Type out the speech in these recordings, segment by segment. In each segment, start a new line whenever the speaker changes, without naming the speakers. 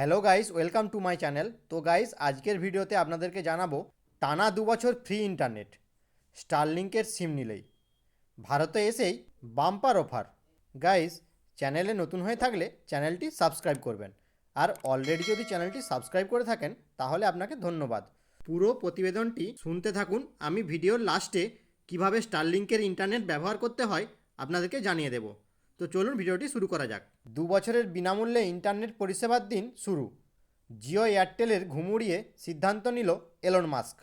Hello guys, welcome to my channel. তো guys, আজকের ভিডিওতে আপনাদেরকে জানাবো টানা 2 বছর ফ্রি ইন্টারনেট স্টারলিংকের সিম নিলেই ভারতে এসেই বাম্পার অফার। গাইস, চ্যানেলে নতুন হয়ে থাকলে চ্যানেলটি সাবস্ক্রাইব করবেন, আর অলরেডি যদি চ্যানেলটি সাবস্ক্রাইব করে থাকেন তাহলে আপনাকে ধন্যবাদ। পুরো প্রতিবেদনটি শুনতে থাকুন। আমি ভিডিওর লাস্টে কিভাবে স্টারলিংকের ইন্টারনেট ব্যবহার করতে হয় আপনাদেরকে জানিয়ে দেব। তো চলুন ভিডিওটি শুরু করা যাক। 2 বছরের বিনামূল্যে ইন্টারনেট পরিষেবার দিন শুরু। জিও এয়ারটেলের ঘুম উড়িয়ে সিদ্ধান্ত নিল এলন মাস্ক।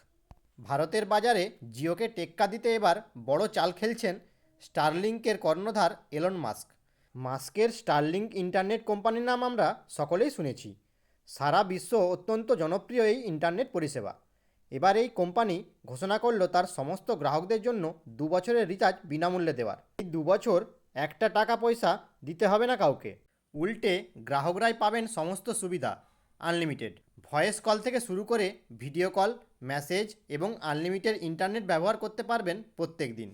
ভারতের বাজারে জিওকে টেক্কা দিতে এবার বড় চাল খেলছেন স্টারলিংকের কর্ণধার এলন মাস্ক। মাস্কের স্টারলিংক ইন্টারনেট কোম্পানির নাম আমরা সকলেই শুনেছি। সারা বিশ্ব অত্যন্ত জনপ্রিয় এই ইন্টারনেট পরিষেবা। এবার এই কোম্পানি ঘোষণা করল তার সমস্ত গ্রাহকদের জন্য 2 বছরের রিচার্জ বিনামূল্যে দেওয়ার। এই 2 বছর একটা টাকা পয়সা দিতে হবে না কাউকে, উল্টে গ্রাহকরাই পাবেন সমস্ত সুবিধা। আনলিমিটেড ভয়েস কল থেকে শুরু করে ভিডিও কল, মেসেজ এবং আনলিমিটেড ইন্টারনেট ব্যবহার করতে পারবেন প্রত্যেক দিন।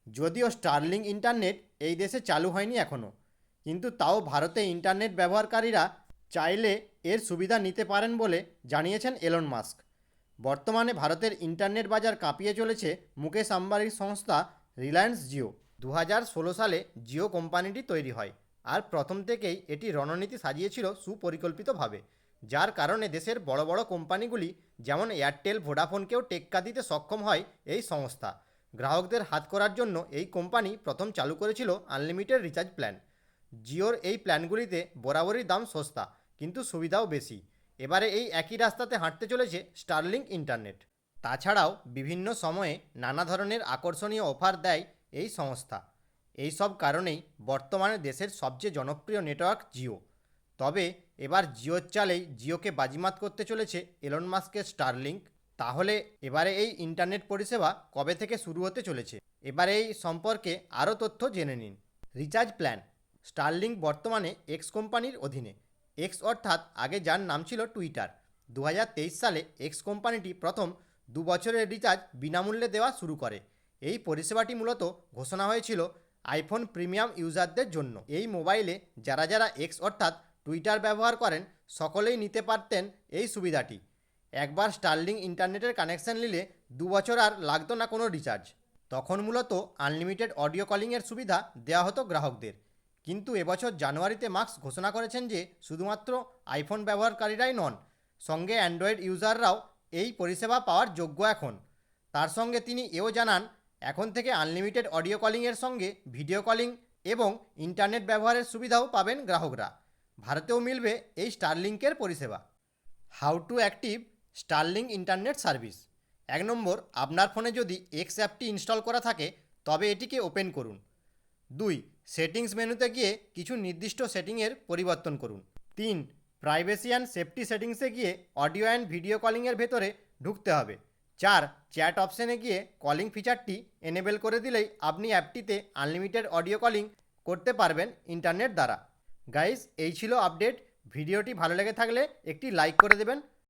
যদিও স্টারলিং ইন্টারনেট এই দেশে চালু হয়নি এখনও, কিন্তু তাও ভারতে ইন্টারনেট ব্যবহারকারীরা চাইলে এর সুবিধা নিতে পারেন বলে জানিয়েছেন এলন মাস্ক। বর্তমানে ভারতের ইন্টারনেট বাজার কাঁপিয়ে চলেছে মুকেশ আম্বানির সংস্থা রিলায়েন্স জিও। 2016 সালে জিও কোম্পানিটি তৈরি হয়, আর প্রথম থেকেই এটি রণনীতি সাজিয়েছিল সুপরিকল্পিতভাবে, যার কারণে দেশের বড় বড় কোম্পানিগুলি যেমন এয়ারটেল, ভোডাফোনকেও টেক্কা দিতে সক্ষম হয় এই সংস্থা। গ্রাহকদের হাত করার জন্য এই কোম্পানি প্রথম চালু করেছিল আনলিমিটেড রিচার্জ প্ল্যান। জিওর এই প্ল্যানগুলিতে বরাবরই দাম সস্তা, কিন্তু সুবিধাও বেশি। এবারে এই একই রাস্তাতে হাঁটতে চলেছে স্টারলিংক ইন্টারনেট। তাছাড়াও বিভিন্ন সময়ে নানা ধরনের আকর্ষণীয় অফার দেয় এই সংস্থা। এই সব কারণেই বর্তমানে দেশের সবচেয়ে জনপ্রিয় নেটওয়ার্ক জিও। তবে এবার জিওর চালেই জিওকে বাজিমাত করতে চলেছে এলন মাস্কের স্টারলিংক। তাহলে এবারে এই ইন্টারনেট পরিষেবা কবে থেকে শুরু হতে চলেছে, এবারে এই সম্পর্কে আরও তথ্য জেনে নিন। Recharge plan. স্টারলিংক বর্তমানে এক্স কোম্পানির অধীনে। এক্স অর্থাৎ আগে যার নাম ছিল টুইটার। 2023 সালে এক্স কোম্পানিটি প্রথম 2 বছরের রিচার্জ বিনামূল্যে দেওয়া শুরু করে। এই পরিষেবাটি মূলত ঘোষণা হয়েছিল আইফোন প্রিমিয়াম ইউজারদের জন্য। এই মোবাইলে যারা যারা এক্স অর্থাৎ টুইটার ব্যবহার করেন সকলেই নিতে পারতেন এই সুবিধাটি। একবার স্টারলিংক ইন্টারনেটের কানেকশন নিলে 2 বছর আর লাগতো না কোনো রিচার্জ। তখন মূলত আনলিমিটেড অডিও কলিংয়ের সুবিধা দেওয়া হতো গ্রাহকদের। কিন্তু এবছর জানুয়ারিতে মাস্ক ঘোষণা করেছেন যে শুধুমাত্র আইফোন ব্যবহারকারীরাই নন, সঙ্গে অ্যান্ড্রয়েড ইউজাররাও এই পরিষেবা পাওয়ার যোগ্য এখন। তার সঙ্গে তিনি এও জানান এখন থেকে আনলিমিটেড অডিও কলিংয়ের সঙ্গে ভিডিও কলিং এবং ইন্টারনেট ব্যবহারের সুবিধাও পাবেন গ্রাহকরা। ভারতেও মিলবে এই স্টারলিংকের পরিষেবা। How to active Starlink internet service. 1 নম্বর, আপনার ফোনে যদি এক্স অ্যাপটি ইনস্টল করা থাকে তবে এটিকে ওপেন করুন। 2, সেটিংস মেনুতে গিয়ে কিছু নির্দিষ্ট সেটিংয়ের পরিবর্তন করুন। 3, প্রাইভেসি অ্যান্ড সেফটি সেটিংসে গিয়ে অডিও অ্যান্ড ভিডিও কলিংয়ের ভেতরে ঢুকতে হবে। 4, চ্যাট অপশানে গিয়ে কলিং ফিচারটি এনেবেল করে দিলেই আপনি অ্যাপটিতে আনলিমিটেড অডিও কলিং করতে পারবেন ইন্টারনেট দ্বারা। গাইস, এই ছিল আপডেট। ভিডিওটি ভালো লেগে থাকলে একটি লাইক করে দেবেন